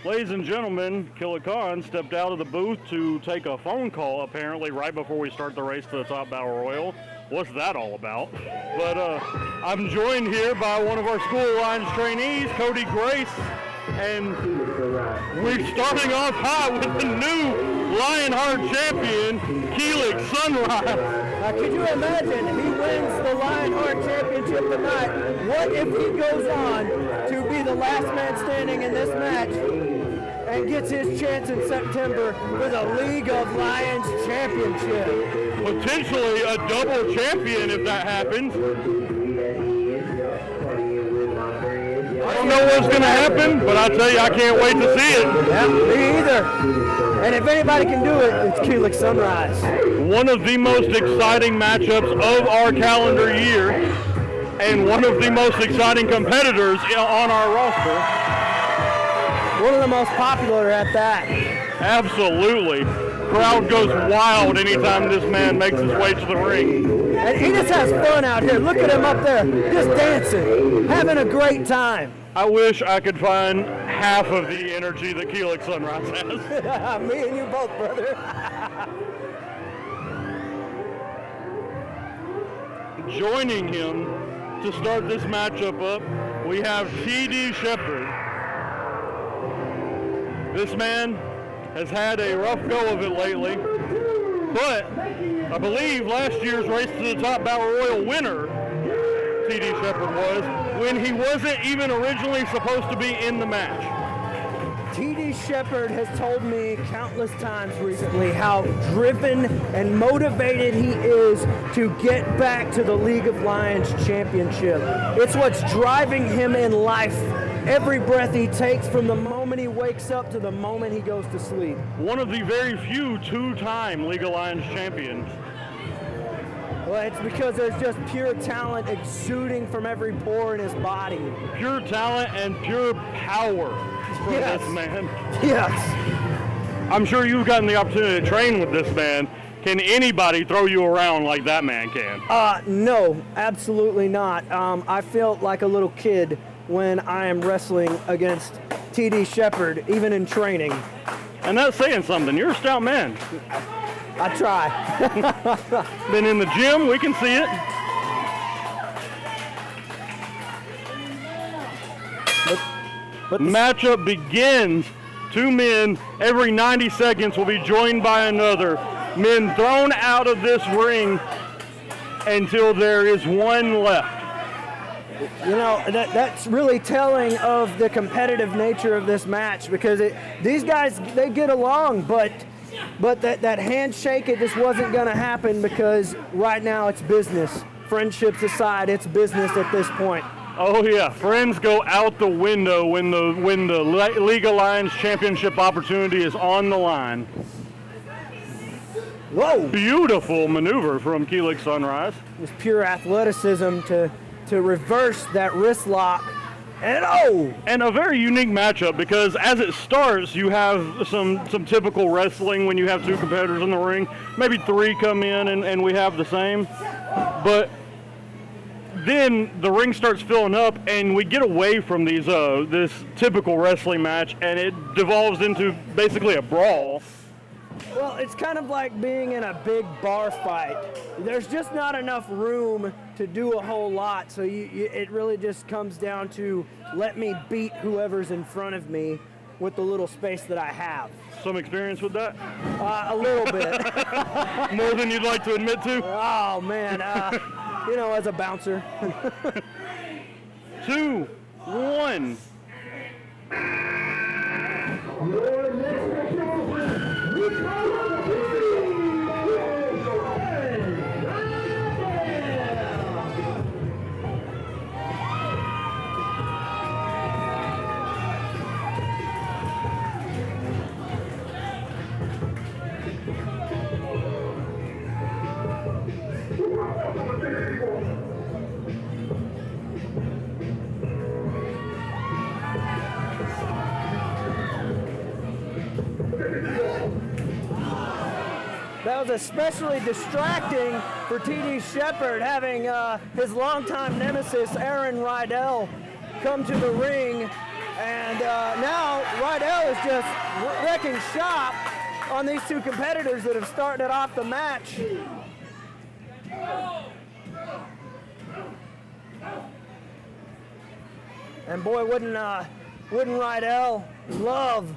Ladies and gentlemen, Killer Khan stepped out of the booth to take a phone call, apparently, right before we start the race to the top Battle Royal. What's that all about? But I'm joined here by one of our School Alliance trainees, Cody Grace, and we're starting off high with the new Lionheart champion, Keelik Sunrise. Now, could you imagine he wins the Lionheart Championship tonight? What if he goes on to be the last man standing in this match and gets his chance in September for the League of Lions Championship? Potentially a double champion if that happens. I don't know what's going to happen, but I tell you, I can't wait to see it. Yeah, me either. And if anybody can do it, it's Keelik Sunrise. One of the most exciting matchups of our calendar year, and one of the most exciting competitors on our roster. One of the most popular at that. Absolutely. Crowd goes wild anytime this man makes his way to the ring. And he just has fun out here. Look at him up there, just dancing, having a great time. I wish I could find half of the energy that Keelik Sunrise has. Me and you both, brother. Joining him to start this matchup up, we have T.D. Shepard. This man has had a rough go of it lately, but I believe last year's Race to the Top Battle Royal winner, T.D. Shepard, was when he wasn't even originally supposed to be in the match. T.D. Shepard has told me countless times recently how driven and motivated he is to get back to the League of Lions Championship. It's what's driving him in life. Every breath he takes from the moment he wakes up to the moment he goes to sleep. One of the very few two-time League of Lions champions. Well, it's because there's just pure talent exuding from every pore in his body. Pure talent and pure power for Yes. this man. Yes. I'm sure you've gotten the opportunity to train with this man. Can anybody throw you around like that man can? No, absolutely not. I feel like a little kid when I am wrestling against T.D. Shepard, even in training. And that's saying something. You're a stout man. I try. Been in the gym, we can see it. But Matchup begins. Two men every 90 seconds will be joined by another. Men thrown out of this ring until there is one left. you know, that's really telling of the competitive nature of this match, because these guys, they get along, but that handshake, it just wasn't going to happen, because right now it's business. Friendships aside, it's business at this point. Oh yeah, friends go out the window when the League of Lions Championship opportunity is on the line. Whoa! Beautiful maneuver from Keelik Sunrise. It's pure athleticism to reverse that wrist lock. And a very unique matchup, because as it starts, you have some typical wrestling when you have two competitors in the ring. Maybe three come in and we have the same. But then the ring starts filling up and we get away from this typical wrestling match, and it devolves into basically a brawl. Well, it's kind of like being in a big bar fight. There's just not enough room to do a whole lot, so it really just comes down to let me beat whoever's in front of me with the little space that I have. Some experience with that? A little bit. More than you'd like to admit to? Oh, man. As a bouncer. 2, 1. That was especially distracting for T.D. Shepard, having his longtime nemesis, Aaron Rydell, come to the ring And now Royale is just wrecking shop on these two competitors that have started off the match. And boy, wouldn't Royale love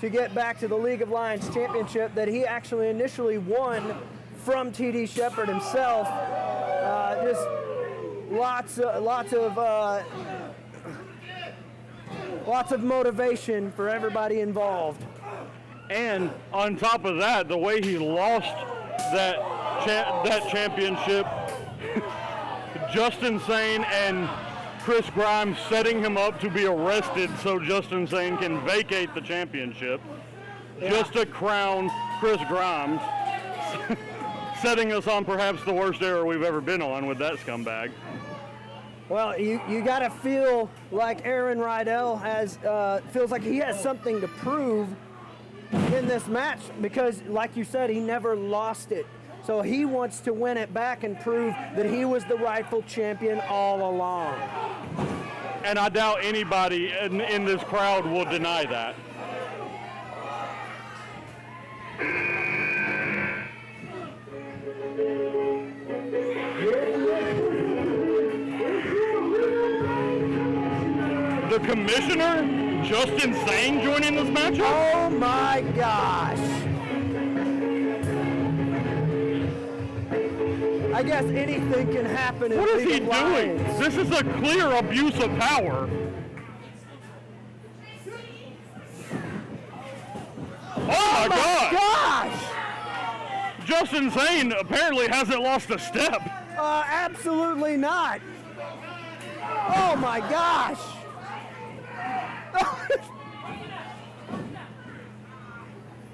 to get back to the League of Lions championship that he actually initially won from TD Shepherd himself. Just lots of motivation for everybody involved. And on top of that, the way he lost that championship, Justin Sane and Chris Grimes setting him up to be arrested so Justin Sane can vacate the championship, just to crown Chris Grimes, setting us on perhaps the worst error we've ever been on with that scumbag. Well, you got to feel like Aaron Royale feels like he has something to prove in this match because, like you said, he never lost it. So he wants to win it back and prove that he was the rightful champion all along. And I doubt anybody in this crowd will deny that. The commissioner, Justin Sane, joining this matchup? Oh my gosh. I guess anything can happen in What is he League of doing? Lions. This is a clear abuse of power. Oh my God! Gosh! Justin Sane apparently hasn't lost a step. Absolutely not. Oh my gosh!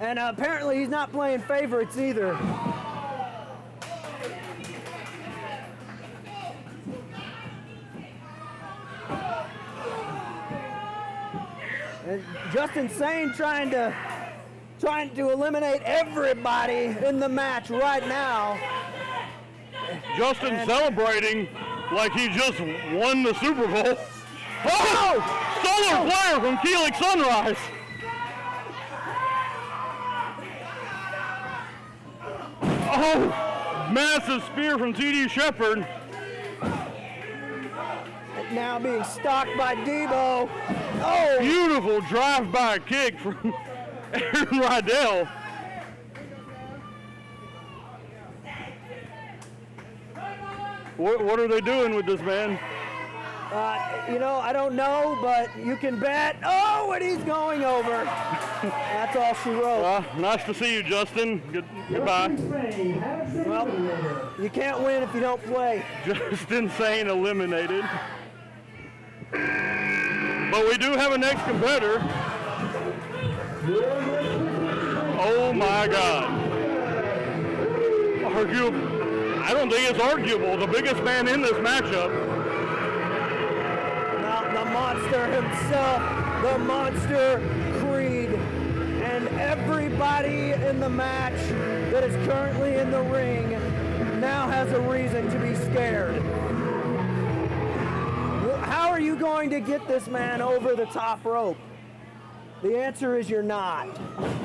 And apparently he's not playing favorites either. And Justin Sane trying to eliminate everybody in the match right now. Justin celebrating like he just won the Super Bowl. Oh! Solar flare from Keelik Sunrise. Oh! Massive spear from TD Shepherd. Now being stalked by Debo. Oh! Beautiful drive-by kick from Aaron Royale. What are they doing with this man? I don't know, but you can bet. Oh, and he's going over. That's all she wrote. Nice to see you, Justin. Goodbye. Well, you can't win if you don't play. Justin Sane eliminated. But we do have a next competitor. Oh my God. I don't think it's arguable. The biggest man in this matchup. The monster himself, the Monster Creed, and everybody in the match that is currently in the ring now has a reason to be scared. How are you going to get this man over the top rope? The answer is you're not.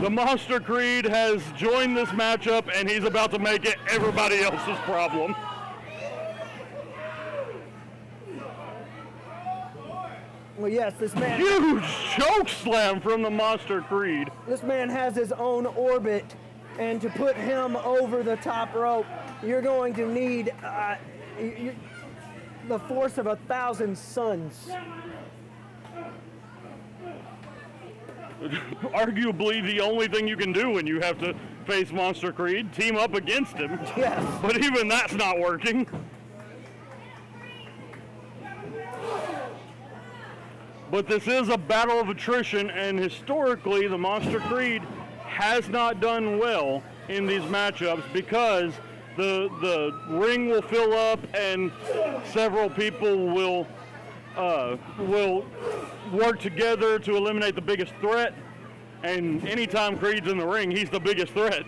The Monster Creed has joined this matchup and he's about to make it everybody else's problem. Well, yes, this man... Huge choke slam from the Monster Creed. This man has his own orbit, and to put him over the top rope, you're going to need the force of 1,000 suns. Arguably the only thing you can do when you have to face Monster Creed, team up against him. Yes. But even that's not working. But this is a battle of attrition, and historically the Monster Creed has not done well in these matchups because the ring will fill up and several people will work together to eliminate the biggest threat. And anytime Creed's in the ring, he's the biggest threat.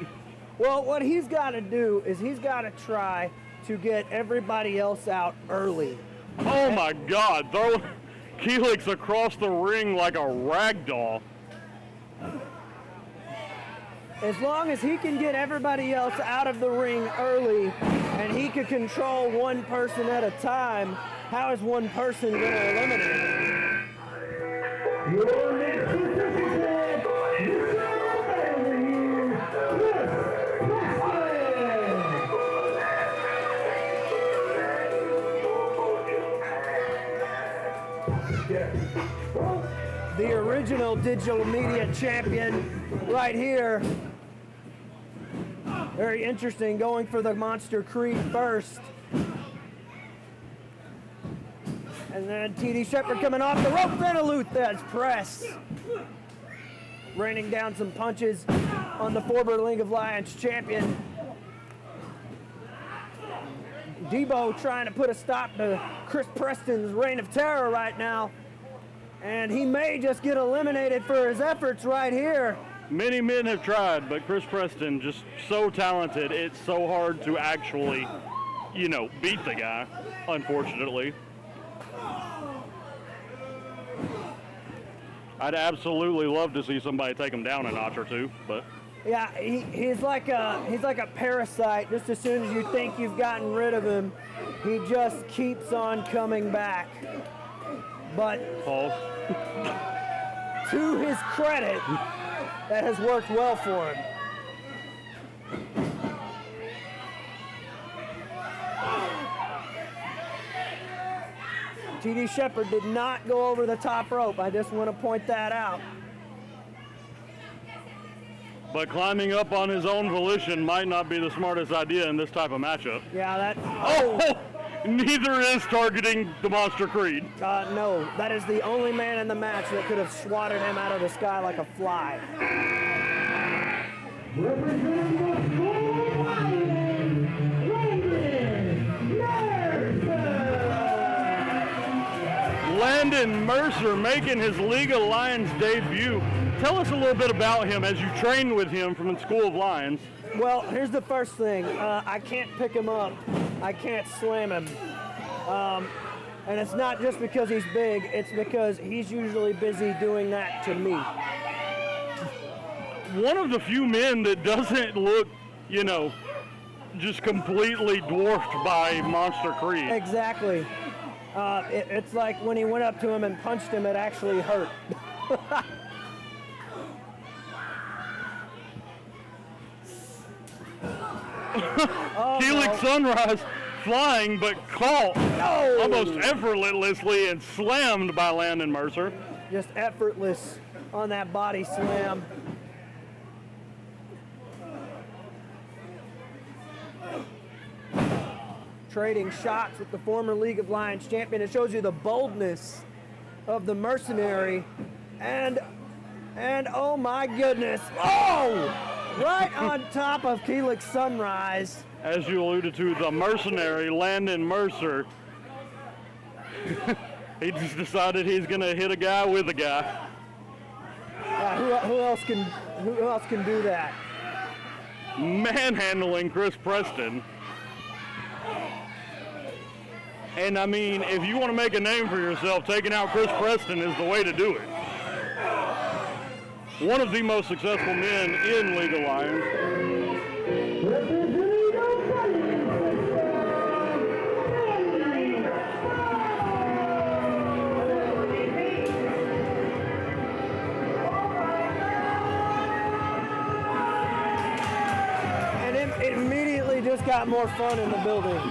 Well, what he's got to do is he's got to try to get everybody else out early. Oh my God! Keelik's across the ring like a rag doll. As long as he can get everybody else out of the ring early and he can control one person at a time, how is one person going to eliminate him? Your next participant, the original digital media champion right here. Very interesting, going for the Monster Creed first. And then TD Shepherd coming off the rope, then a Luthez press. Raining down some punches on the former League of Lions champion. Debo trying to put a stop to Chris Preston's reign of terror right now. And he may just get eliminated for his efforts right here. Many men have tried, but Chris Preston just so talented, it's so hard to actually, beat the guy, unfortunately. I'd absolutely love to see somebody take him down a notch or two, but yeah, he's like a parasite. Just as soon as you think you've gotten rid of him, he just keeps on coming back. But Paul. To his credit, that has worked well for him. TD Shepherd did not go over the top rope. I just want to point that out. But climbing up on his own volition might not be the smartest idea in this type of matchup. Yeah, that. Oh! Neither is targeting the Monster Creed. No, that is the only man in the match that could have swatted him out of the sky like a fly. representing the School Lions, Landon Mercer making his League of Lions debut. Tell us a little bit about him as you trained with him from the School of Lions. Well, here's the first thing. I can't pick him up. I can't slam him. And it's not just because he's big, it's because he's usually busy doing that to me. One of the few men that doesn't look, just completely dwarfed by Monster Creed. Exactly. It's like when he went up to him and punched him, it actually hurt. Helix Sunrise flying, but caught almost effortlessly and slammed by Landon Mercer. Just effortless on that body slam. Trading shots with the former League of Lions champion. It shows you the boldness of the mercenary. And oh my goodness. Oh! Right on top of Helix Sunrise. As you alluded to, the mercenary, Landon Mercer. He just decided he's going to hit a guy with a guy. Who else can do that? Manhandling Chris Preston. And I mean, if you want to make a name for yourself, taking out Chris Preston is the way to do it. One of the most successful men in League of Lions. And it immediately just got more fun in the building.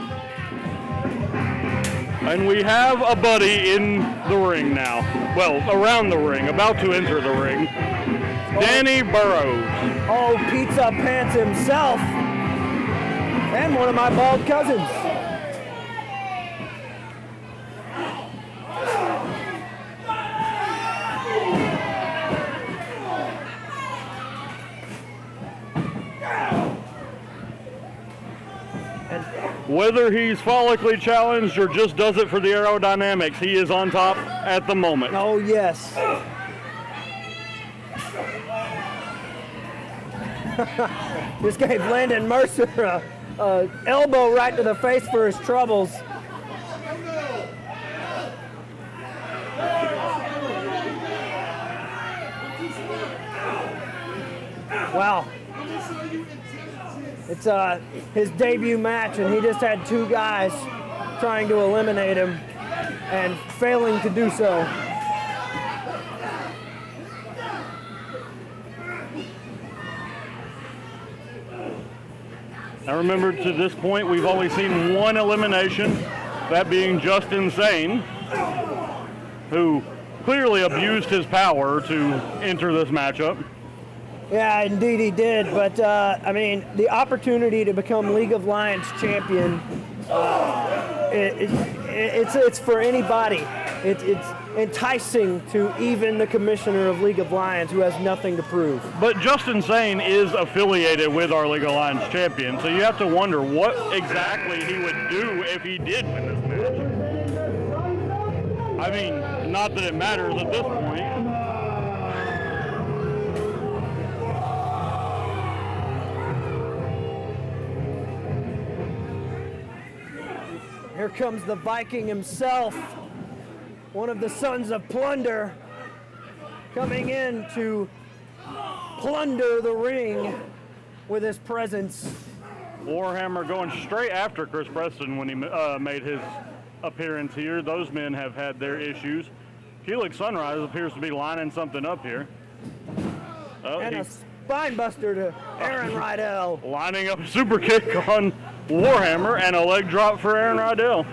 And we have a buddy in the ring now. Well, around the ring, about to enter the ring. Danny Burrows. Oh, Pizza Pants himself. And one of my bald cousins. Whether he's follically challenged or just does it for the aerodynamics, he is on top at the moment. Oh, yes. Just gave Landon Mercer a elbow right to the face for his troubles. Wow. It's his debut match, and he just had two guys trying to eliminate him and failing to do so. Now remember, to this point, we've only seen one elimination, that being Just Insane, who clearly abused his power to enter this matchup. Yeah, indeed he did. But I mean, the opportunity to become League of Lions champion, it's for anybody. It's enticing to even the commissioner of League of Lions, who has nothing to prove. But Just Insane is affiliated with our League of Lions champion, so you have to wonder what exactly he would do if he did win this match. I mean, not that it matters at this point. Here comes the Viking himself, one of the sons of plunder, coming in to plunder the ring with his presence. Warhammer going straight after Chris Preston when he made his appearance here. Those men have had their issues. Helix Sunrise appears to be lining something up here. Oh, And a spine buster to Aaron Rydell. lining up a super kick on Warhammer and a leg drop for Aaron Rydell.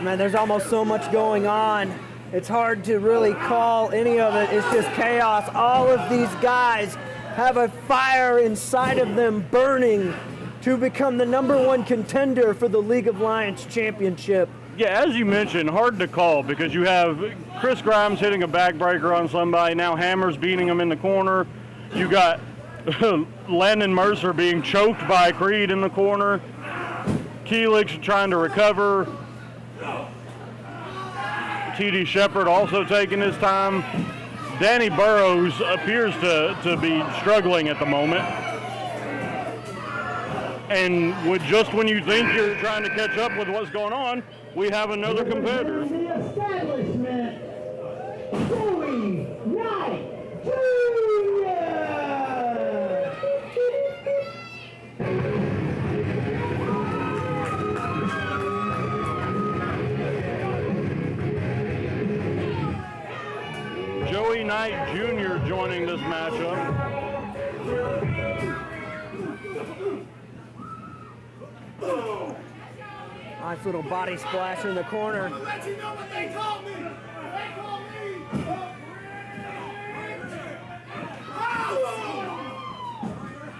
Man, there's almost so much going on. It's hard to really call any of it. It's just chaos. All of these guys have a fire inside of them burning to become the #1 contender for the League of Lions championship. Yeah, as you mentioned, hard to call because you have Chris Grimes hitting a backbreaker on somebody. Now Hammer's beating him in the corner. You got Landon Mercer being choked by Creed in the corner. Keelix trying to recover. T.D. Shepard also taking his time. Danny Burrows appears to be struggling at the moment. And just when you think you're trying to catch up with what's going on, we have another competitor. The establishment, Joey Knight Jr. Joey Knight Jr. joining this matchup. Nice little body splash in the corner. Let you know what they call me. They call me.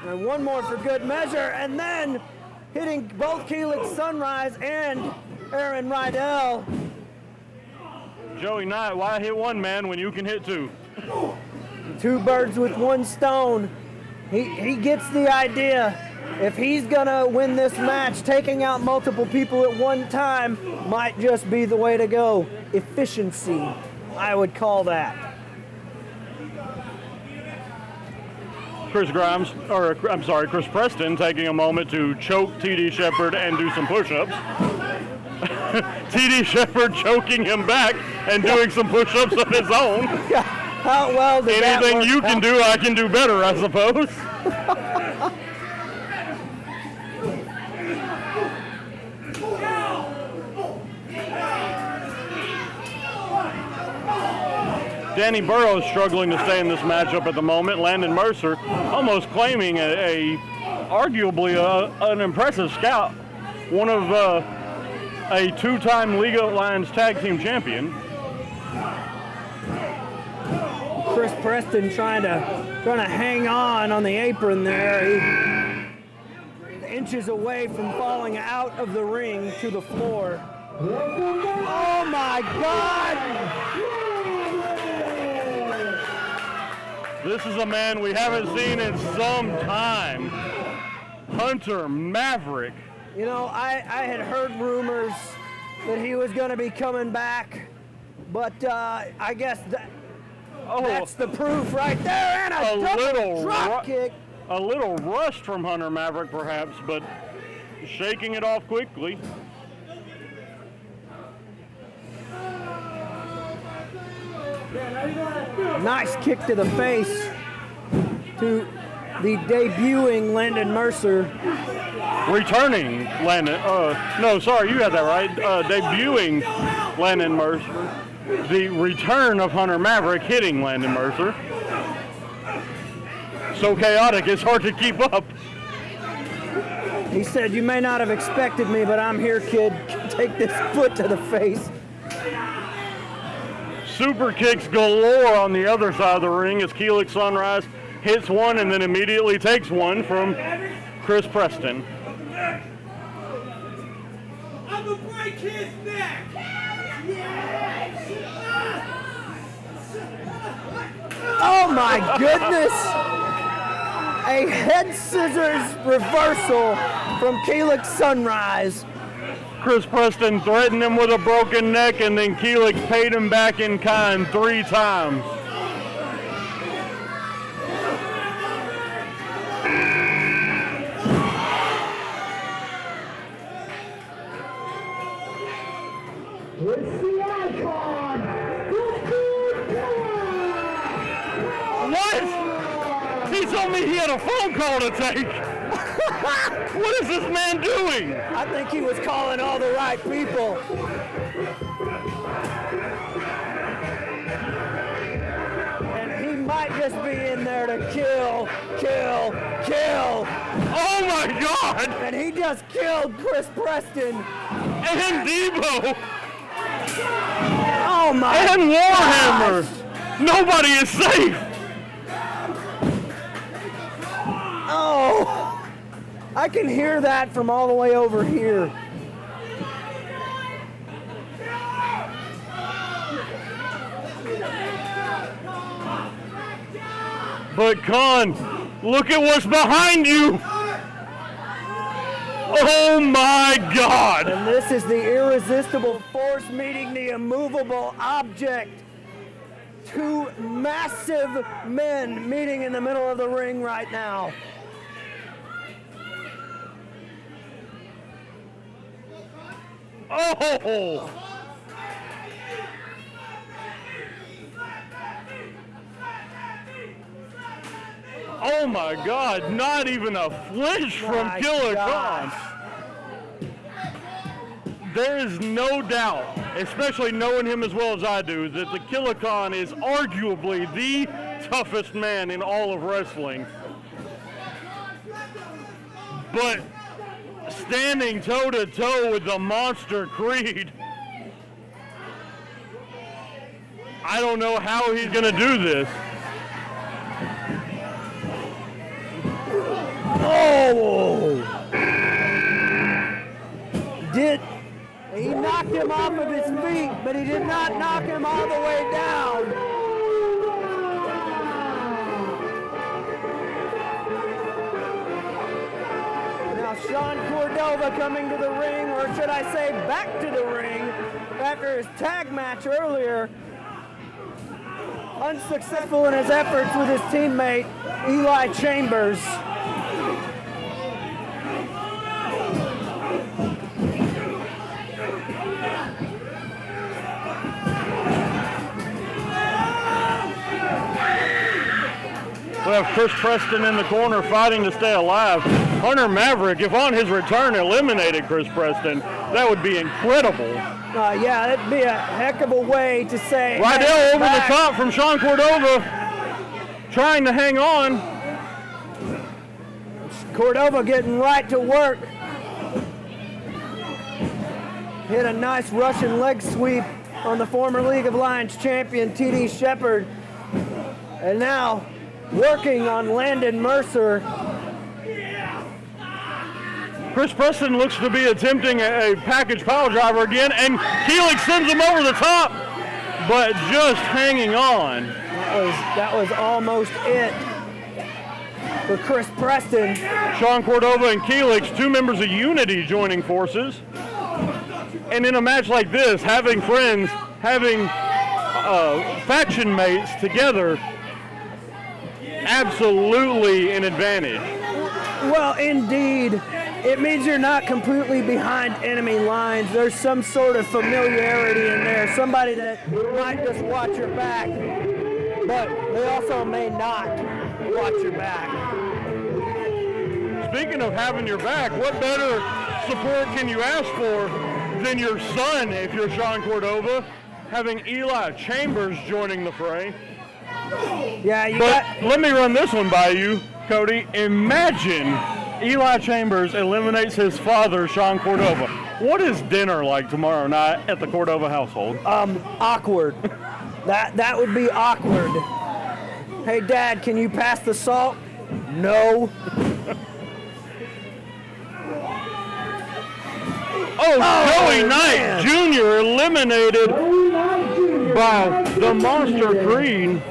And one more for good measure, and then hitting both Keelix Sunrise and Aaron Rydell. Joey Knight, why hit one man when you can hit two? Two birds with one stone. He gets the idea. If he's gonna win this match, taking out multiple people at one time might just be the way to go. Efficiency, I would call that. Chris Preston taking a moment to choke T.D. Shepard and do some push-ups. T.D. Shepard choking him back and doing some push-ups of his own. Yeah, how well did that Anything work you can out? do, I can do better, I suppose. Danny Burrows struggling to stay in this matchup at the moment. Landon Mercer almost claiming arguably an impressive scout, one of a two-time League of Lions Tag Team champion. Chris Preston trying to hang on the apron there. He inches away from falling out of the ring to the floor. Oh my God! This is a man we haven't seen in some time. Hunter Maverick. You know, I had heard rumors that he was going to be coming back, but I guess that Oh, That's the proof right there, and a double drop kick. A little rushed from Hunter Maverick, perhaps, but shaking it off quickly. Nice kick to the face to the debuting Landon Mercer. Returning Landon, no, sorry, you had that right. Debuting Landon Mercer. The return of Hunter Maverick hitting Landon Mercer. So chaotic, it's hard to keep up. He said, "You may not have expected me, but I'm here, kid. Take this foot to the face." Super kicks galore on the other side of the ring as Keelix Sunrise hits one and then immediately takes one from Chris Preston. I'm gonna break his neck! Oh my goodness! A head scissors reversal from Keelix Sunrise. Chris Preston threatened him with a broken neck, and then Keelix paid him back in kind 3 times. It's the icon! What? He told me he had a phone call to take. What is this man doing? I think he was calling all the right people. And he might just be in there to kill. Oh my God! And he just killed Chris Preston. And Debo! Oh my And Warhammer! gosh. Nobody is safe! Oh! I can hear that from all the way over here. But Con, look at what's behind you! Oh my God! And this is the irresistible force meeting the immovable object. 2 massive men meeting in the middle of the ring right now. Oh! Oh my God, not even a flinch from My Killer gosh. Khan. There is no doubt, especially knowing him as well as I do, that the Killer Khan is arguably the toughest man in all of wrestling. But standing toe-to-toe with the Monster Creed, I don't know how he's going to do this. Oh! He knocked him off of his feet, but he did not knock him all the way down. Now Sean Cordova coming to the ring, or should I say back to the ring, after his tag match earlier. Unsuccessful in his efforts with his teammate, Eli Chambers. We have Chris Preston in the corner fighting to stay alive. Hunter Maverick, if on his return eliminated Chris Preston, that would be incredible. Yeah, that'd be a heck of a way to say. Rydell hey, over back. the top from Sean Cordova, trying to hang on. Cordova getting right to work. Hit a nice Russian leg sweep on the former League of Lions champion, T.D. Shepard. And now working on Landon Mercer. Chris Preston looks to be attempting a package pile driver again, and Keelix sends him over the top, but just hanging on. That was almost it for Chris Preston. Sean Cordova and Keelix, 2 members of Unity, joining forces. And in a match like this, having friends, having faction mates together, absolutely an advantage. Well, indeed. It means you're not completely behind enemy lines. There's some sort of familiarity in there. Somebody that might just watch your back, but they also may not watch your back. Speaking of having your back, what better support can you ask for than your son, if you're Sean Cordova, having Eli Chambers joining the fray? Yeah, let me run this one by you, Cody. Imagine Eli Chambers eliminates his father, Sean Cordova. What is dinner like tomorrow night at the Cordova household? Awkward. That would be awkward. Hey, Dad, can you pass the salt? No. Joey Knight Jr. eliminated by the Monster Creed.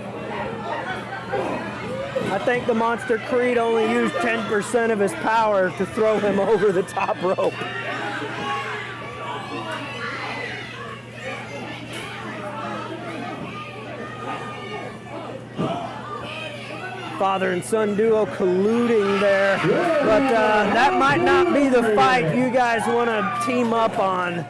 I think the Monster Creed only used 10% of his power to throw him over the top rope. Father and son duo colluding there, but that might not be the fight you guys want to team up on.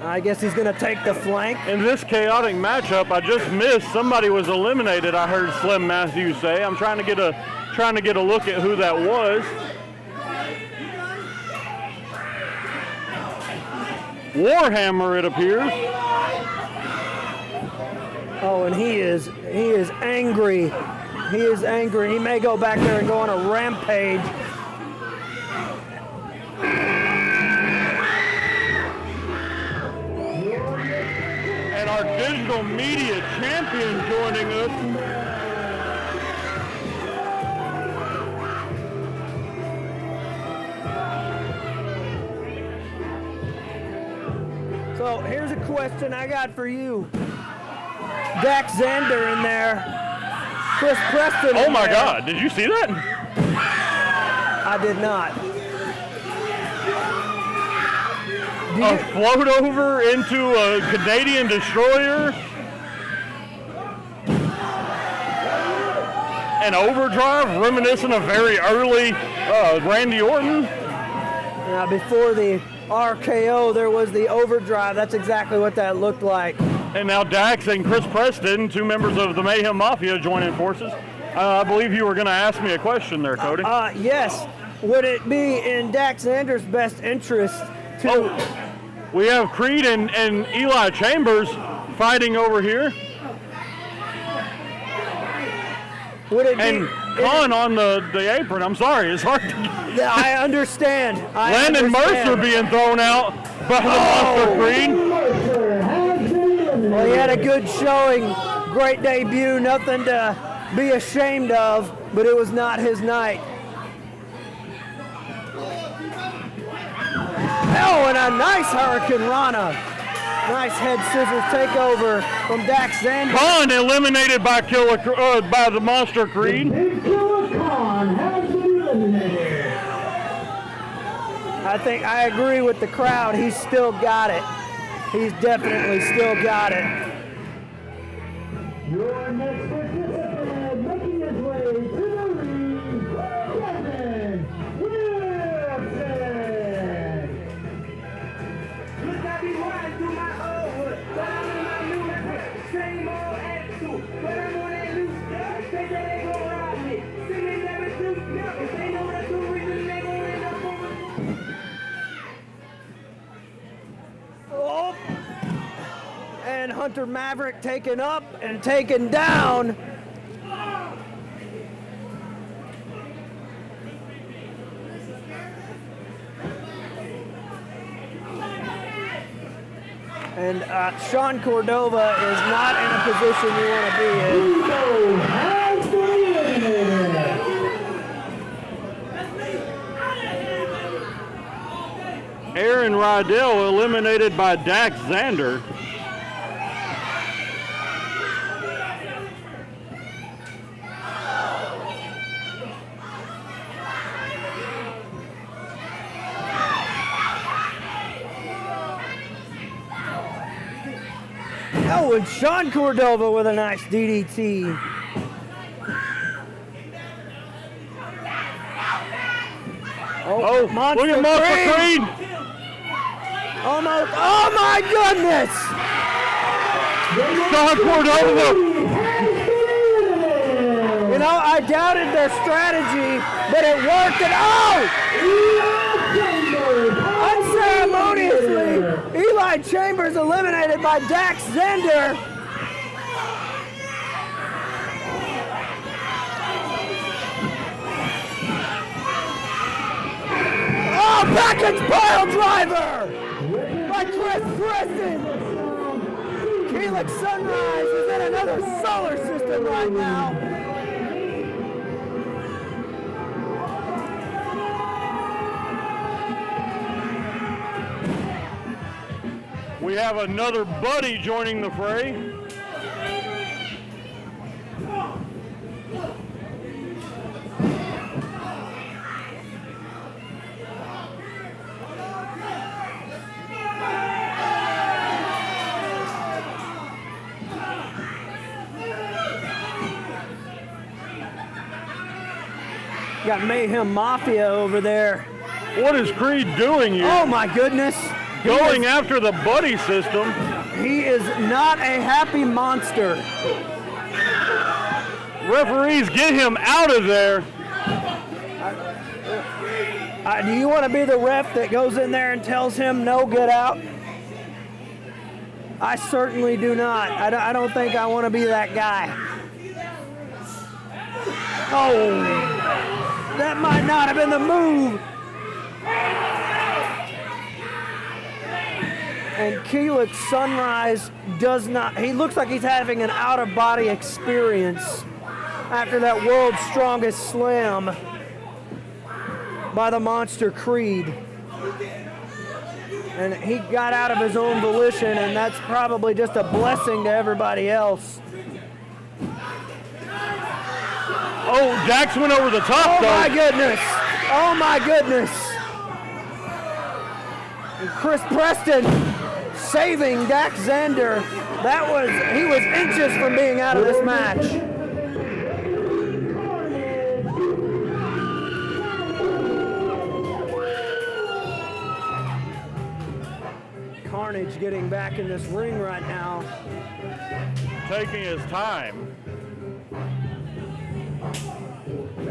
I guess he's going to take the flank. In this chaotic matchup, I just missed. Somebody was eliminated, I heard Slim Matthews say. I'm trying to get a look at who that was. Warhammer, it appears. Oh, and he is angry. He is angry. He may go back there and go on a rampage. And our digital media champion joining us. So here's a question I got for you. Dax Xander in there. Chris Preston. Oh my God, did you see that? I did not. A float over into a Canadian destroyer. An overdrive reminiscent of very early Randy Orton. Now before the RKO, there was the overdrive. That's exactly what that looked like. And now Dax and Chris Preston, two members of the Mayhem Mafia, joining forces. I believe you were going to ask me a question there, Cody. Yes. Would it be in Dax Xander's best interest to... We have Creed and Eli Chambers fighting over here. Would it and be... Khan on the apron. I'm sorry, it's hard to get. I understand. Landon Mercer being thrown out by the Monster Creed. Well, he had a good showing, great debut, nothing to be ashamed of, but it was not his night. Oh, and a nice Hurricane Rana. Nice head scissors takeover from Dax Xander. Khan eliminated by by the Monster Creed. Khan has been eliminated. I think I agree with the crowd. He's still got it. He's definitely still got it. Your next participant making his way to the ring, Kevin Wilson. Look, I be riding through my old hood, but I'm in my new hood. Same old attitude, but I'm on that loose stuff. They say they gon' ride me. See, they never do nothing. They know that's the reason they gon' end up on Oh. And Hunter Maverick taken up and taken down. And Sean Cordova is not in a position you want to be in. Aaron Rydell eliminated by Dax Xander. Oh, and Sean Cordova with a nice DDT. Oh, Monster look at Monster Creed. Almost. Oh my goodness! Sean Cordova. You know, I doubted their strategy, but it worked. And unceremoniously, Eli Chambers eliminated by Dax Zender. Oh, package pile driver by Chris Preston. Helix Sunrise is in another solar system right now. We have another buddy joining the fray. Got Mayhem Mafia over there. What is Creed doing here? Oh my goodness. Going after the buddy system. He is not a happy monster. Referees, get him out of there. Do you want to be the ref that goes in there and tells him no, get out? I certainly do not. I don't think I want to be that guy. Oh, that might not have been the move. And Helix Sunrise does not, he looks like he's having an out-of-body experience after that world's strongest slam by the Monster Creed. And he got out of his own volition, and that's probably just a blessing to everybody else. Oh, Dax went over the top, though. Oh my goodness! Oh my goodness! And Chris Preston saving Dax Zender. He was inches from being out of this match. Carnage getting back in this ring right now. Taking his time.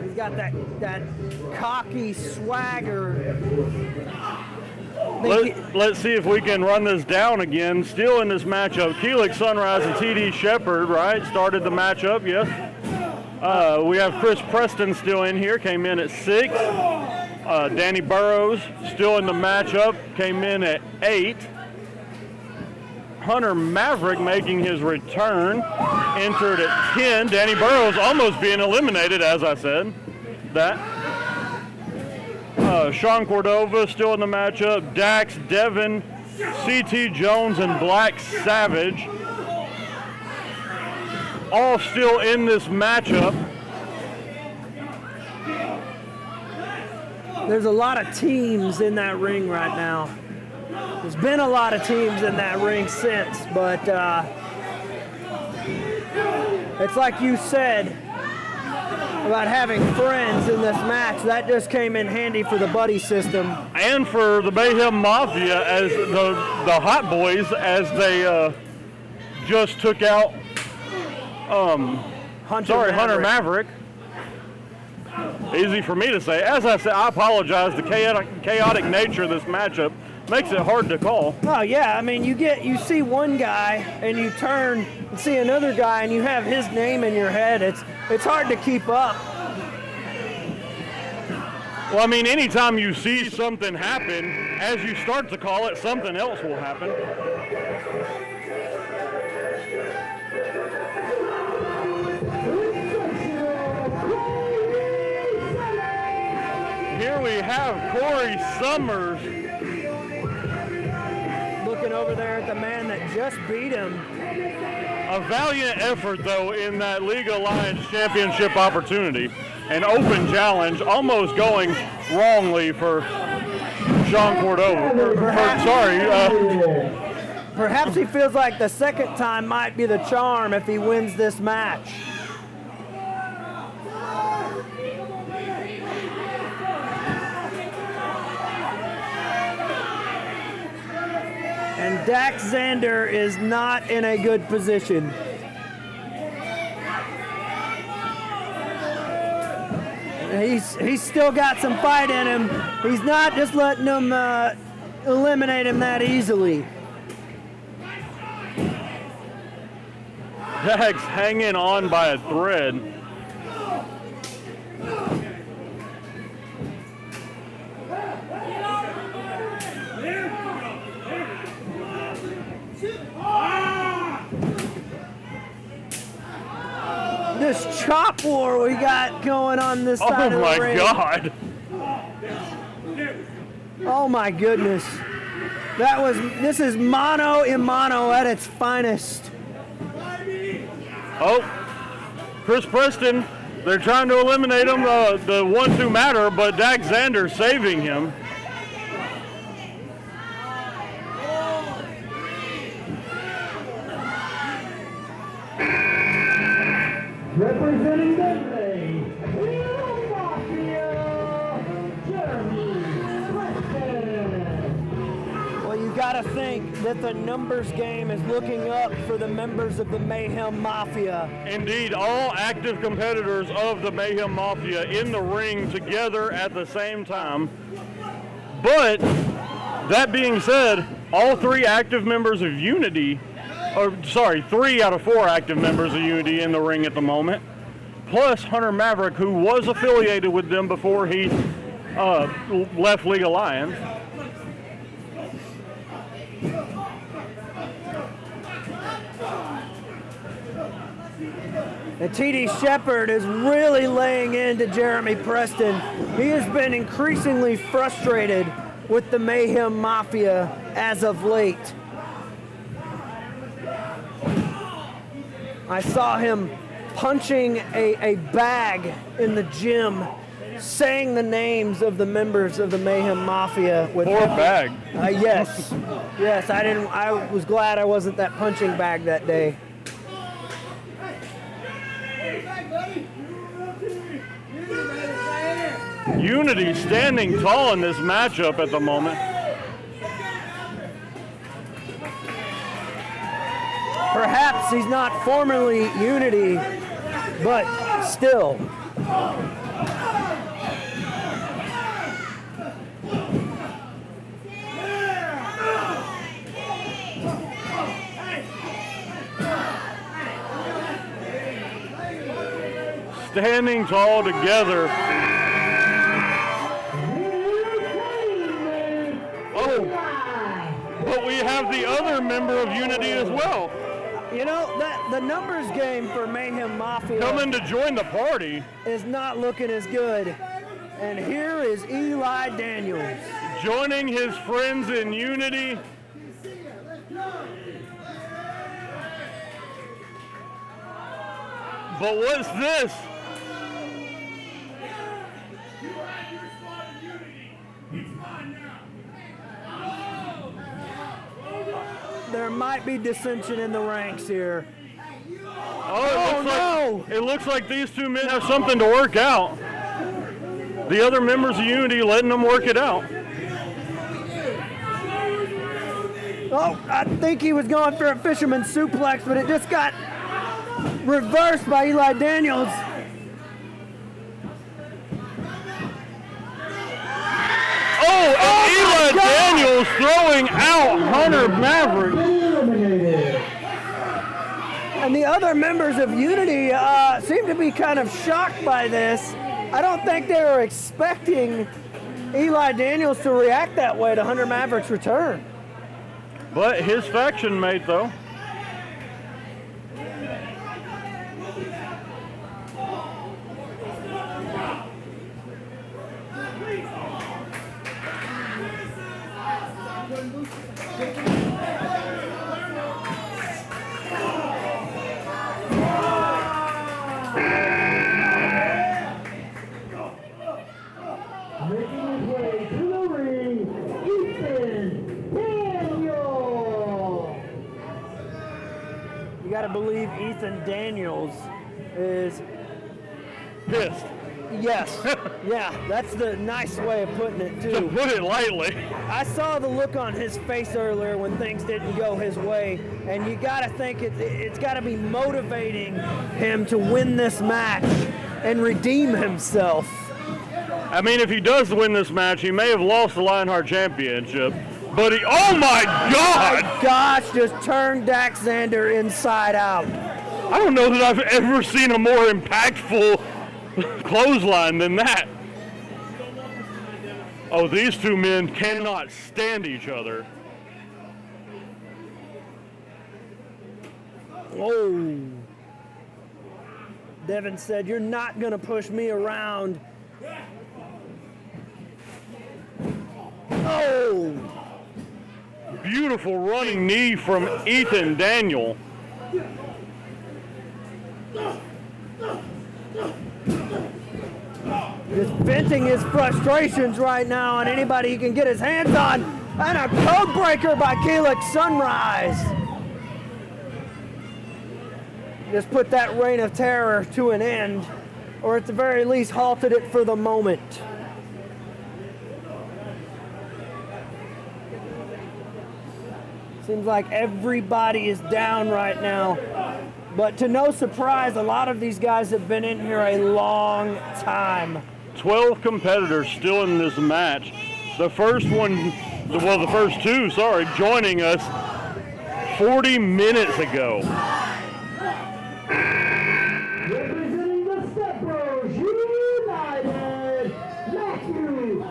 He's got that cocky swagger. Let's see if we can run this down again. Still in this matchup, Helix Sunrise and TD Shepherd, right? Started the matchup, yes. We have Chris Preston still in here, came in at 6. Danny Burrows still in the matchup, came in at 8. Hunter Maverick making his return, entered at 10. Danny Burrows almost being eliminated, as I said. Sean Cordova still in the matchup. Dax, Devin, CT Jones, and Black Savage all still in this matchup. There's a lot of teams in that ring right now. There's been a lot of teams in that ring since, but it's like you said about having friends in this match. That just came in handy for the buddy system. And for the Mayhem Mafia as the Hot Boys as they just took out Hunter Maverick. Easy for me to say. As I said, I apologize. The chaotic nature of this matchup makes it hard to call. Oh yeah, I mean you see one guy and you turn and see another guy and you have his name in your head. It's hard to keep up. Well, I mean, anytime you see something happen, as you start to call it, something else will happen. Here we have Corey Summers. Looking over there at the man that just beat him. A valiant effort, though, in that League Alliance Championship opportunity. An open challenge, almost going wrongly for Sean Cordova. Perhaps he feels like the second time might be the charm if he wins this match. And Dax Xander is not in a good position. He's still got some fight in him. He's not just letting them eliminate him that easily. Dax hanging on by a thread. This chop war we got going on this side of the ring. Oh my God. Oh my goodness. This is mano a mano at its finest. Oh, Chris Preston, they're trying to eliminate him, the ones who matter, but Dax Xander saving him. Representing Denver, Royale Mafia, Jeremy Preston. Well, you gotta think that the numbers game is looking up for the members of the Mayhem Mafia. Indeed, all active competitors of the Mayhem Mafia in the ring together at the same time. But, that being said, all three active members of Unity, or sorry, 3 out of 4 active members of Unity in the ring at the moment, plus Hunter Maverick, who was affiliated with them before he left League of Lions. And T.D. Shepard is really laying into Jeremy Preston. He has been increasingly frustrated with the Mayhem Mafia as of late. I saw him punching a bag in the gym, saying the names of the members of the Mayhem Mafia. With Poor bag. Yes, yes. I was glad I wasn't that punching bag that day. Unity standing tall in this matchup at the moment. Perhaps he's not formerly Unity, but still. Standing tall together. Oh, but we have the other member of Unity as well. You know, the numbers game for Mayhem Mafia Coming to join the party. is not looking as good. And here is Eli Daniels. Joining his friends in Unity. But what's this? There might be dissension in the ranks here. Oh, it looks like these two men have something to work out. The other members of Unity letting them work it out. Oh, I think he was going for a fisherman suplex, but it just got reversed by Eli Daniels. Oh, and Eli Daniels throwing out Hunter Maverick. And the other members of Unity seem to be kind of shocked by this. I don't think they were expecting Eli Daniels to react that way to Hunter Maverick's return. But his faction mate, though. Making his way to the ring, Ethan Daniel. got to believe Ethan Daniels is Pissed. yes, yeah. That's the nice way of putting it To too. put it lightly. I saw the look on his face earlier when things didn't go his way, and you got to think it's got to be motivating him to win this match and redeem himself. I mean, if he does win this match, he may have lost the Lionheart Championship, but he, oh my God! My gosh, just turned Dax Xander inside out. I don't know that I've ever seen a more impactful clothesline than that. Oh, these two men cannot stand each other. Whoa. Devin said, "You're not going to push me around." Oh! Beautiful running knee from Ethan Daniel. Just venting his frustrations right now on anybody he can get his hands on. And a code breaker by Keelix Sunrise. Just put that reign of terror to an end, or at the very least halted it for the moment. Seems like everybody is down right now. But to no surprise, a lot of these guys have been in here a long time. 12 competitors still in this match. The first one, well, the first two, sorry, joining us 40 minutes ago. Representing the Step Bros United, Matthew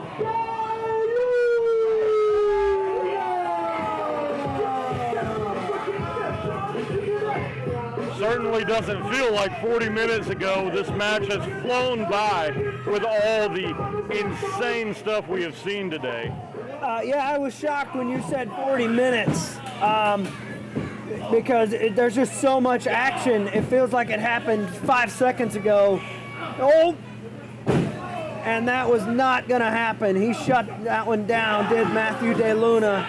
Certainly doesn't feel like 40 minutes ago. This match has flown by with all the insane stuff we have seen today. Yeah, I was shocked when you said 40 minutes because there's just so much action. It feels like it happened 5 seconds ago. Oh! And that was not going to happen. He shut that one down, did Matthew DeLuna.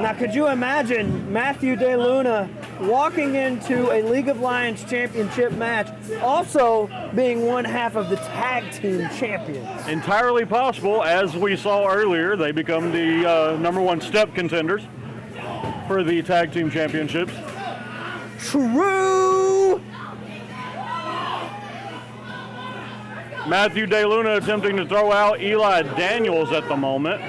Now, could you imagine Matthew DeLuna walking into a League of Lions championship match, also being one half of the tag team champions? Entirely possible. As we saw earlier, they become the number one step contenders for the tag team championships. True! Matthew DeLuna attempting to throw out Eli Daniels at the moment.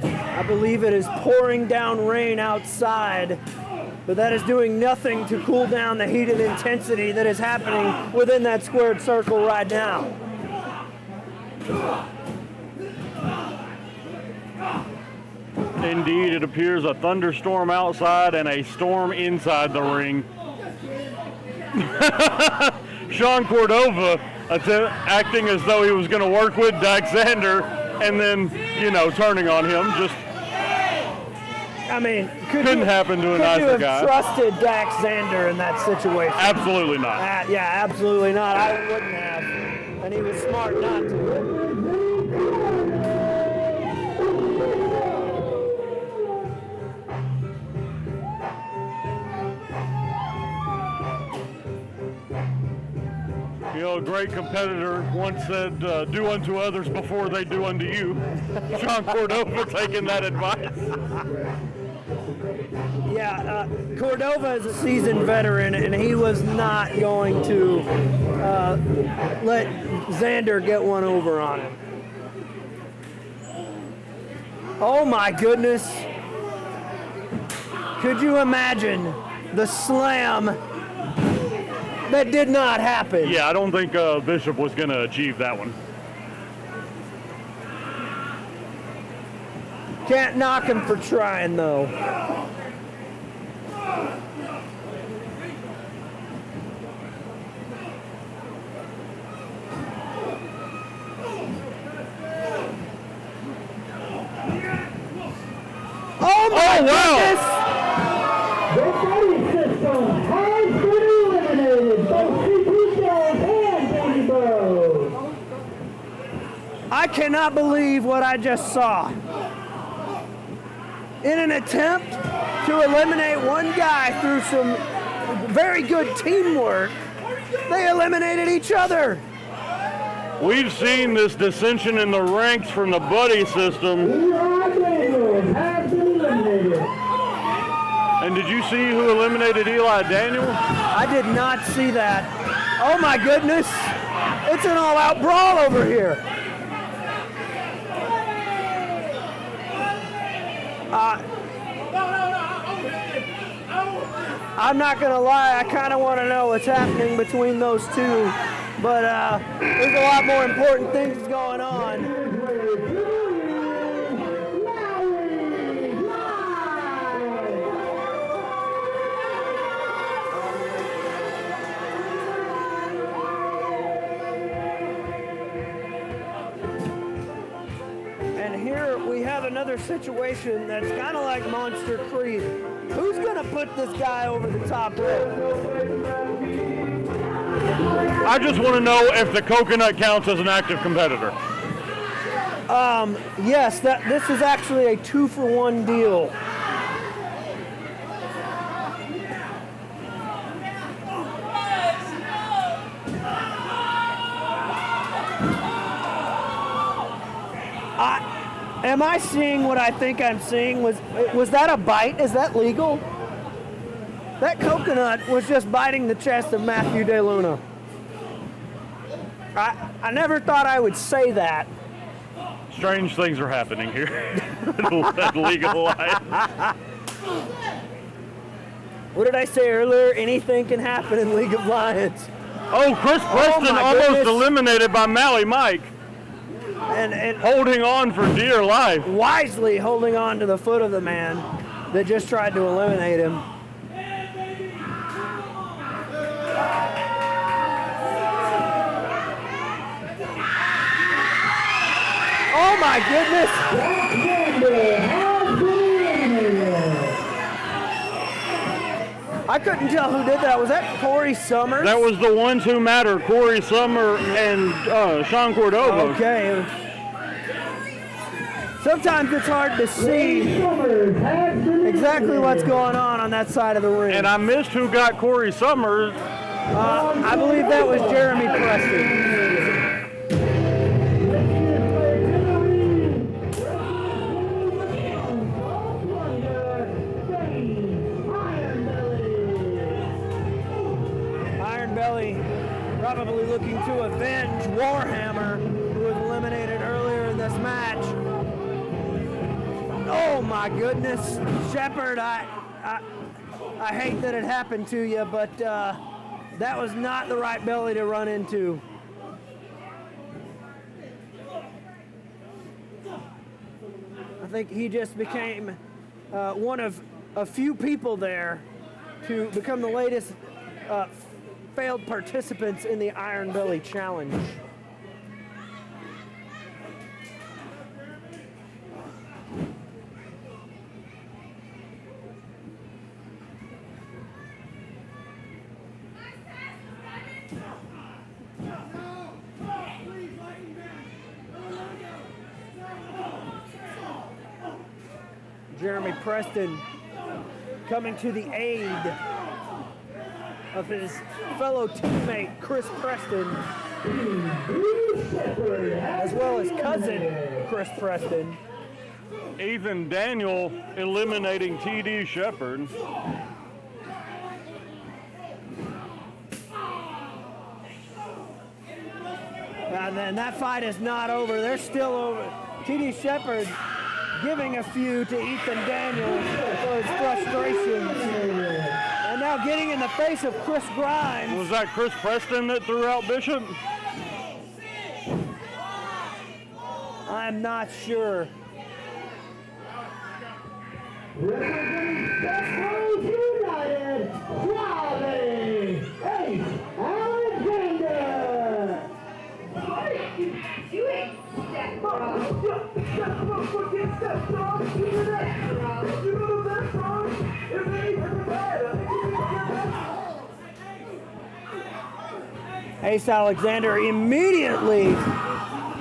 I believe it is pouring down rain outside, but that is doing nothing to cool down the heated intensity that is happening within that squared circle right now. Indeed, it appears a thunderstorm outside and a storm inside the ring. Sean Cordova acting as though he was going to work with Dax Xander and then, turning on him. Just I mean, couldn't happen to a nicer could you guy. have trusted Dax Xander in that situation? Absolutely not. Yeah, absolutely not. I wouldn't have. And he was smart not to. A great competitor once said, do unto others before they do unto you. Sean Cordova taking that advice. Yeah, Cordova is a seasoned veteran, and he was not going to let Xander get one over on him. Oh my goodness. Could you imagine the slam that did not happen? Yeah, I don't think Bishop was going to achieve that one. Can't knock him for trying, though. Oh my goodness! The fighting system has been eliminated. Both CP and Baby Bros. I cannot believe what I just saw. in an attempt to eliminate one guy through some very good teamwork, they eliminated each other. We've seen this dissension in the ranks from the buddy system. And did you see who eliminated Eli Daniel? I did not see that. Oh my goodness. It's an all-out brawl over here. I'm not going to lie, I kind of want to know what's happening between those two. But there's a lot more important things going on. And here we have another situation that's kind of like Monster Creed. Who's going to put this guy over the top rope? I just want to know if the coconut counts as an active competitor. Yes, this is actually a 2-for-1 deal. Am I seeing what I think I'm seeing? Was that a bite? Is that legal? That coconut was just biting the chest of Matthew DeLuna. I never thought I would say that. Strange things are happening here at Legal Life. What did I say earlier? Anything can happen in League of Lions. Oh, Chris Preston almost eliminated by Mally Mike. And holding on for dear life. Wisely holding on to the foot of the man that just tried to eliminate him. Oh my goodness! I couldn't tell who did that. Was that Corey Summers? That was the ones who matter, Corey Summer and Sean Cordova. Okay. Sometimes it's hard to see exactly what's going on that side of the ring. And I missed who got Corey Summers. I believe that was Jeremy Preston. Probably looking to avenge Warhammer, who was eliminated earlier in this match. Oh my goodness, Shepard, I hate that it happened to you, but that was not the right belly to run into. I think he just became one of a few people there to become the latest failed participants in the Iron Belly Challenge. Jeremy Preston coming to the aid of his fellow teammate Chris Preston, as well as cousin Chris Preston. Ethan Daniel eliminating TD Shepard. And then that fight is not over. They're still over. TD Shepard giving a few to Ethan Daniel for his frustrations. And now getting in the face of Chris Grimes. Was that Chris Preston that threw out Bishop? I'm not sure. Representing Sheffield United, Royale, Ace Alexander. You ain't step wrong. Ace Alexander immediately,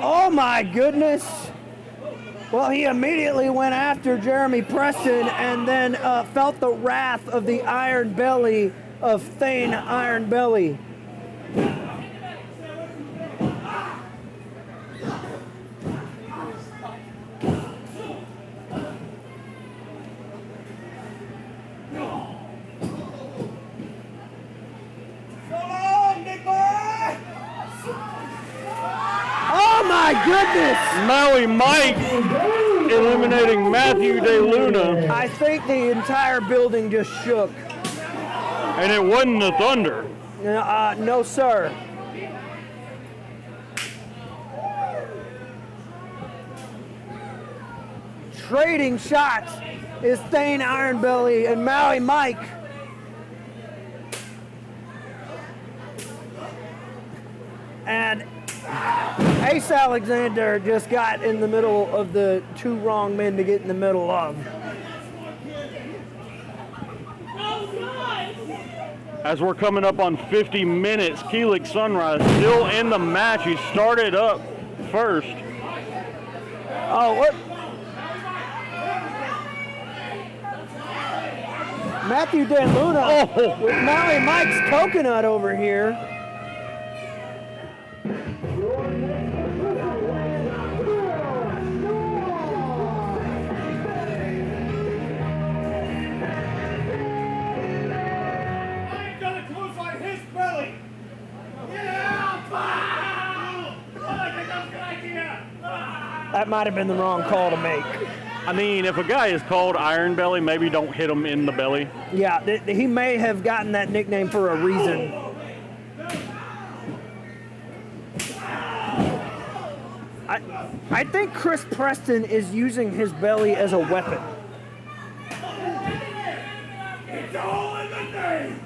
oh my goodness, Well, he immediately went after Jeremy Preston and then felt the wrath of the Iron Belly of Thane Iron Belly. Oh my goodness! Maui Mike eliminating Matthew DeLuna. I think the entire building just shook. And it wasn't the Thunder. No, sir. Trading shots is Thane Iron Belly and Maui Mike. And Ace Alexander just got in the middle of the two wrong men to get in the middle of. As we're coming up on 50 minutes, Keelik Sunrise still in the match. He started up first. Oh, what? Matthew DeLuna with Maui Mike's coconut over here. That might have been the wrong call to make. I mean, if a guy is called Iron Belly, maybe don't hit him in the belly. Yeah, he may have gotten that nickname for a reason. I think Chris Preston is using his belly as a weapon. It's all in the name.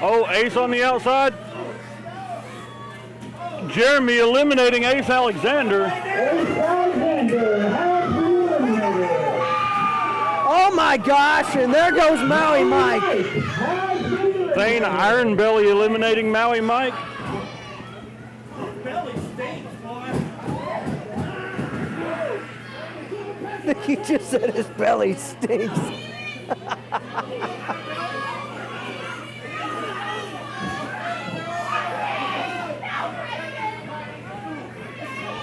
Oh, Ace on the outside. Jeremy eliminating Ace Alexander. Oh my gosh, and there goes Maui Mike. Thane Iron Belly eliminating Maui Mike. Belly stinks, boy. He just said his belly stinks.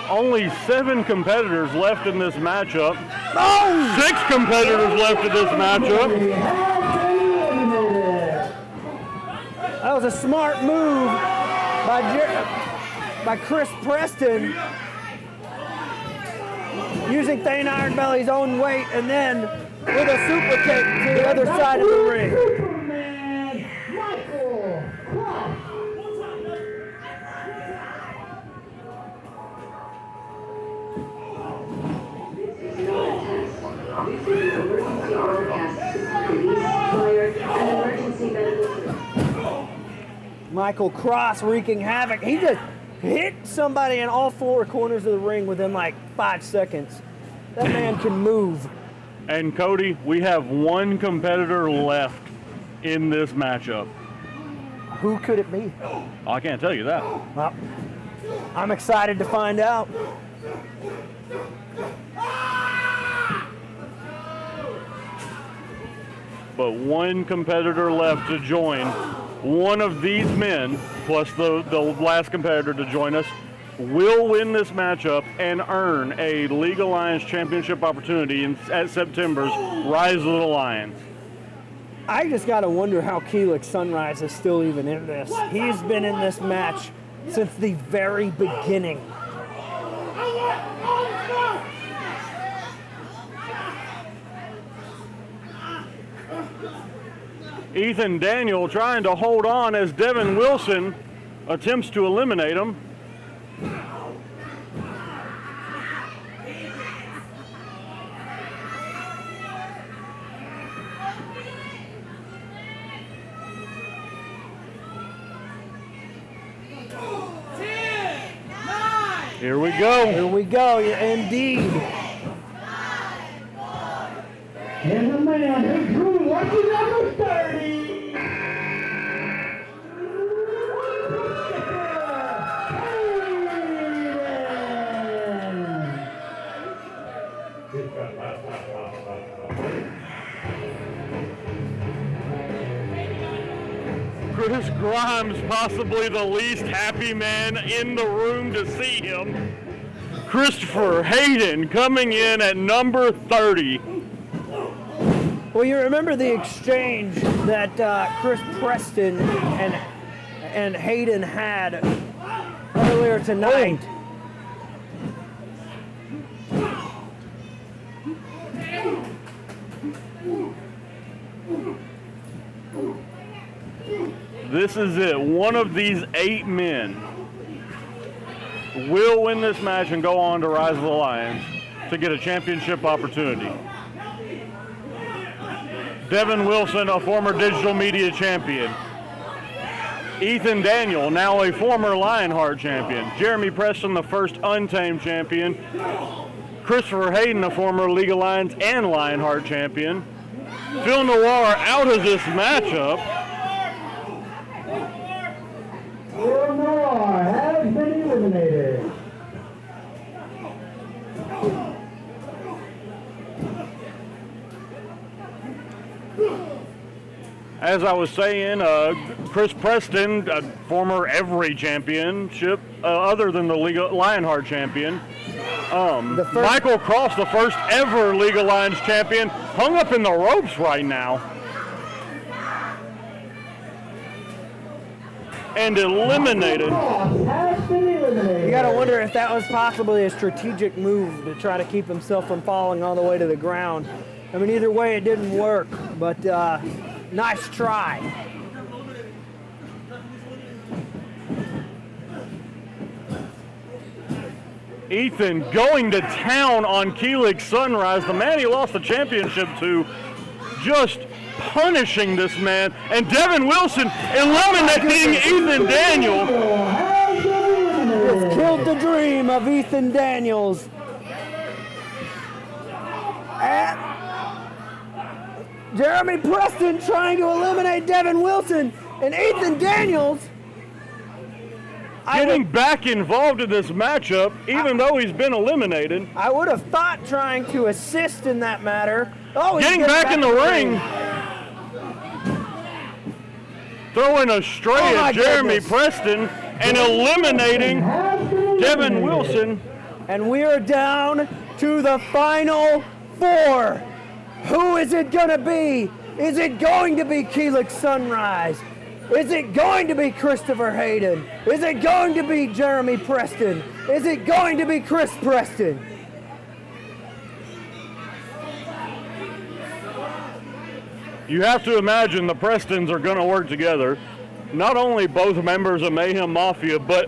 Only 7 competitors left in this matchup. Oh! 6 competitors left in this matchup. That was a smart move by Chris Preston, using Thane Iron Belly's own weight and then with a super kick to the other side of the ring. Michael Cross wreaking havoc. He just hit somebody in all 4 corners of the ring within like 5 seconds. That man can move. And Cody, we have 1 competitor left in this matchup. Who could it be? Oh, I can't tell you that. Well, I'm excited to find out. But 1 competitor left to join. One of these men, plus the last competitor to join us, will win this matchup and earn a League Alliance Championship opportunity at September's Rise of the Lions. I just got to wonder how Keelik Sunrise is still even in this. He's been in this match since the very beginning. Ethan Daniel trying to hold on as Devin Wilson attempts to eliminate him. Here we go. Here we go, indeed. And the man who drew lucky number 30. Chris Grimes, possibly the least happy man in the room to see him. Christopher Hayden coming in at number 30. Well, you remember the exchange that Chris Preston and Hayden had earlier tonight. This is it. One of these 8 men will win this match and go on to Rise of the Lions to get a championship opportunity. Devin Wilson, a former digital media champion. Ethan Daniel, now a former Lionheart champion. Jeremy Preston, the first Untamed champion. Christopher Hayden, a former League of Lions and Lionheart champion. Phil Noir out of this matchup. Phil Noir has been eliminated. As I was saying, Chris Preston, a former every championship, other than the League of Lionheart champion. Michael Cross, the first ever League of Lions champion, hung up in the ropes right now. And eliminated. You gotta wonder if that was possibly a strategic move to try to keep himself from falling all the way to the ground. I mean, either way, it didn't work, but nice try. Ethan going to town on Keelik Sunrise, the man he lost the championship to, just punishing this man. And Devin Wilson eliminating Ethan Daniel. Just killed the dream of Ethan Daniels. And Jeremy Preston trying to eliminate Devin Wilson, and Ethan Daniels getting back involved in this matchup, even though he's been eliminated. I would have thought trying to assist in that matter. Oh, he's getting back in the ring. Throwing a stray at Jeremy Preston and eliminating Devin Wilson. And we are down to the final 4. Who is it going to be? Is it going to be Keelik Sunrise? Is it going to be Christopher Hayden? Is it going to be Jeremy Preston? Is it going to be Chris Preston? You have to imagine the Prestons are going to work together. Not only both members of Mayhem Mafia, but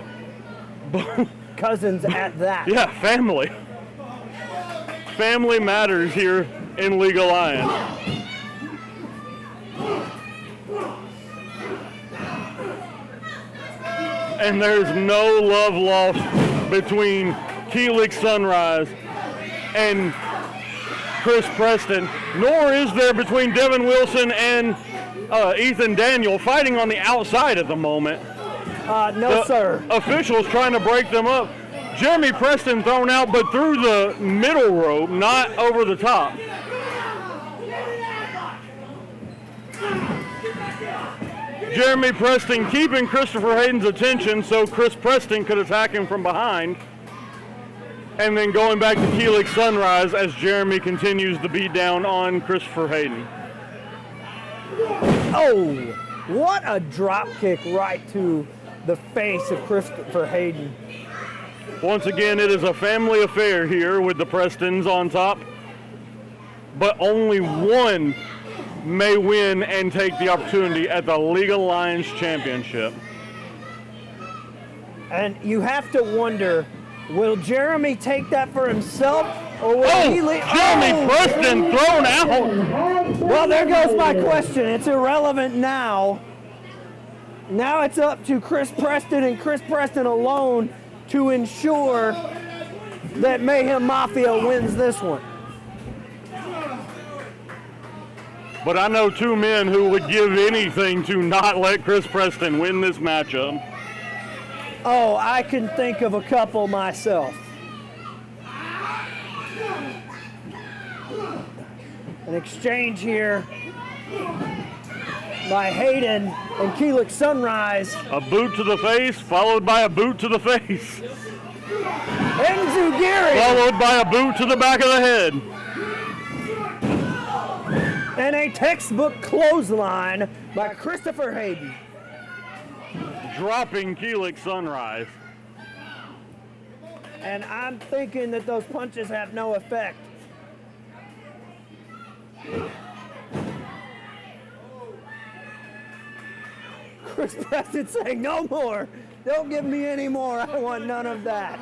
cousins at that. Yeah, family. Family matters here in League of Lions. And there's no love lost between Keelik Sunrise and Chris Preston, nor is there between Devin Wilson and Ethan Daniel fighting on the outside at the moment. No, sir. Officials trying to break them up. Jeremy Preston thrown out, but through the middle rope, not over the top. Jeremy Preston keeping Christopher Hayden's attention so Chris Preston could attack him from behind. And then going back to Keelik Sunrise as Jeremy continues to beat down on Christopher Hayden. Oh, what a drop kick right to the face of Christopher Hayden. Once again, it is a family affair here with the Prestons on top. But only one may win and take the opportunity at the League of Lions Championship. And you have to wonder, will Jeremy take that for himself, or will he leave? Jeremy Preston thrown out. Well, there goes my question. It's irrelevant now. Now it's up to Chris Preston and Chris Preston alone to ensure that Mayhem Mafia wins this one. But I know two men who would give anything to not let Chris Preston win this matchup. Oh, I can think of a couple myself. An exchange here. by Hayden and Keelik Sunrise. A boot to the face, followed by a boot to the face. Enzugiri. Followed by a boot to the back of the head. And a textbook clothesline by Christopher Hayden. Dropping Keelik Sunrise. And I'm thinking that those punches have no effect. Chris Preston saying, no more. Don't give me any more. I want none of that.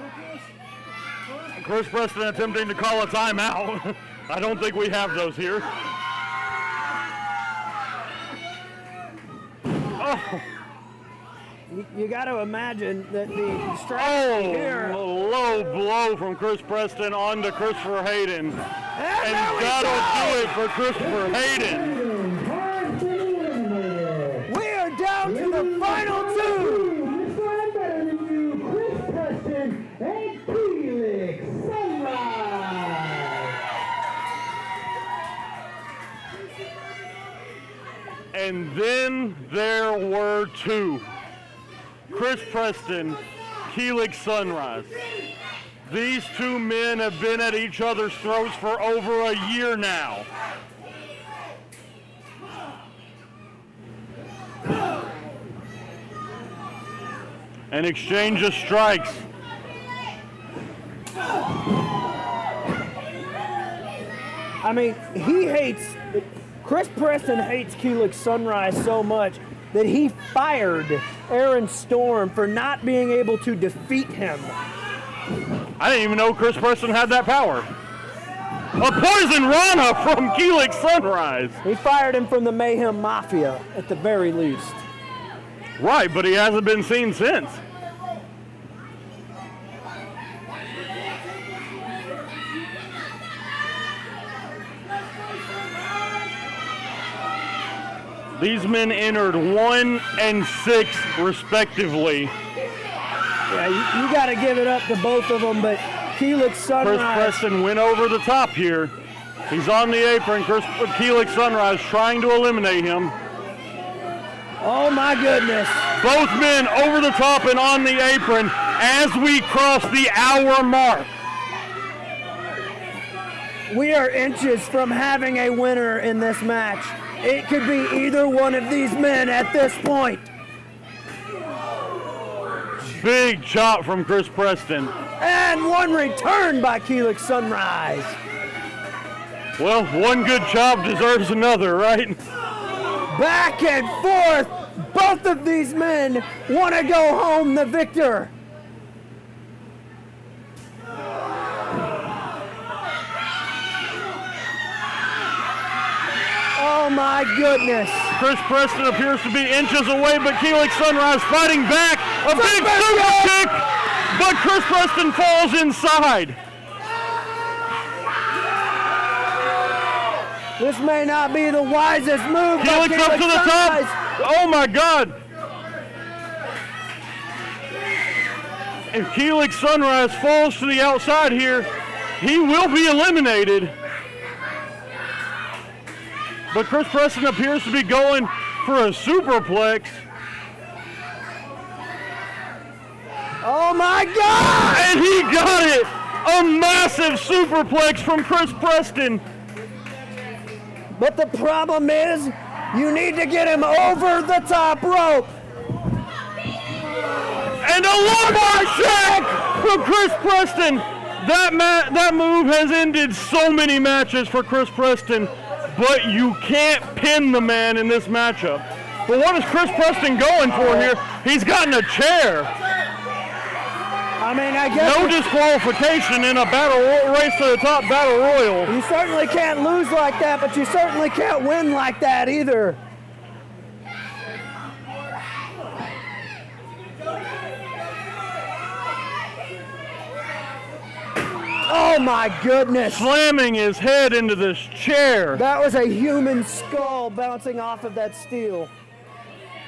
Chris Preston attempting to call a timeout. I don't think we have those here. Oh. You got to imagine that the strategy here. A low blow from Chris Preston onto Christopher Hayden. And that'll do it for Christopher Hayden. We are down to the final two. Better than you, Chris Preston and Keelik Sunrise. And then there were two. Chris Preston, Keelik Sunrise. These two men have been at each other's throats for over a year now. An exchange of strikes. I mean, Chris Preston hates Keelik Sunrise so much that he fired Aaron Storm for not being able to defeat him. I didn't even know Chris Preston had that power. A poison Rana from Keelik Sunrise. He fired him from the Mayhem Mafia at the very least. Right, but he hasn't been seen since. These men entered 1 and 6 respectively. Yeah, you got to give it up to both of them, but Keelik Sunrise. Chris Preston went over the top here. He's on the apron. Keelik Sunrise trying to eliminate him. Oh my goodness. Both men over the top and on the apron as we cross the hour mark. We are inches from having a winner in this match. It could be either one of these men at this point. Big chop from Chris Preston. And one return by Keelik Sunrise. Well, one good chop deserves another, right? Back and forth. Both of these men want to go home the victor. Oh my goodness. Chris Preston appears to be inches away, but Keelik Sunrise fighting back. A big super kick, but Chris Preston falls inside. This may not be the wisest move. Keelik's up to the top. Oh my God. If Keelik Sunrise falls to the outside here, he will be eliminated. But Chris Preston appears to be going for a superplex. Oh my God! And he got it! A massive superplex from Chris Preston. But the problem is, you need to get him over the top rope. And a lumbar check from Chris Preston. That move has ended so many matches for Chris Preston. But you can't pin the man in this matchup. But what is Chris Preston going for here? He's gotten a chair. I mean, I guess no disqualification in a race to the top battle royal. You certainly can't lose like that, but you certainly can't win like that either. Oh my goodness. Slamming his head into this chair. That was a human skull bouncing off of that steel.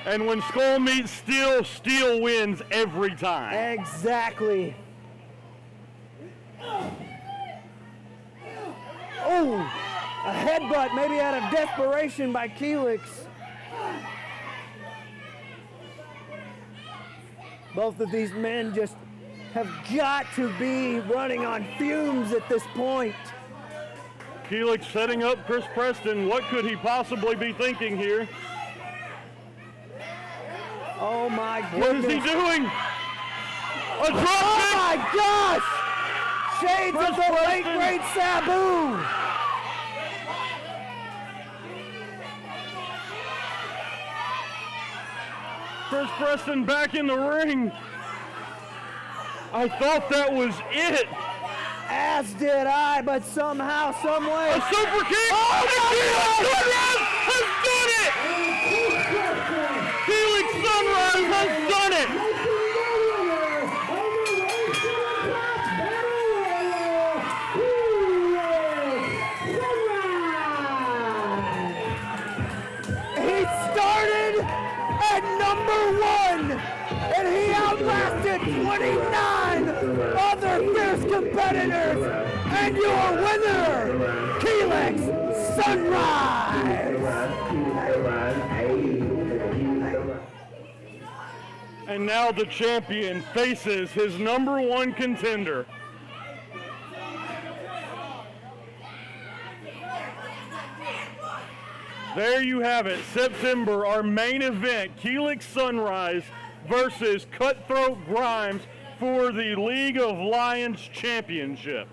And when skull meets steel, steel wins every time. Exactly. Oh, a headbutt maybe out of desperation by Keelik. Both of these men just have got to be running on fumes at this point. Keelik setting up Chris Preston. What could he possibly be thinking here? Oh my goodness. What is he doing? A drop Oh kick! my gosh! Shades of the late great Sabu! Chris Preston back in the ring. I thought that was it. As did I, but somehow, some way. A super kick! Oh Keelik Sunrise has done it! He started at number 1, and he outlasted 29 other fierce competitors, and your winner, Keelik Sunrise. And now the champion faces his number 1 contender. There you have it, September, our main event, Keelik Sunrise versus Cutthroat Grimes for the League of Lions Championship.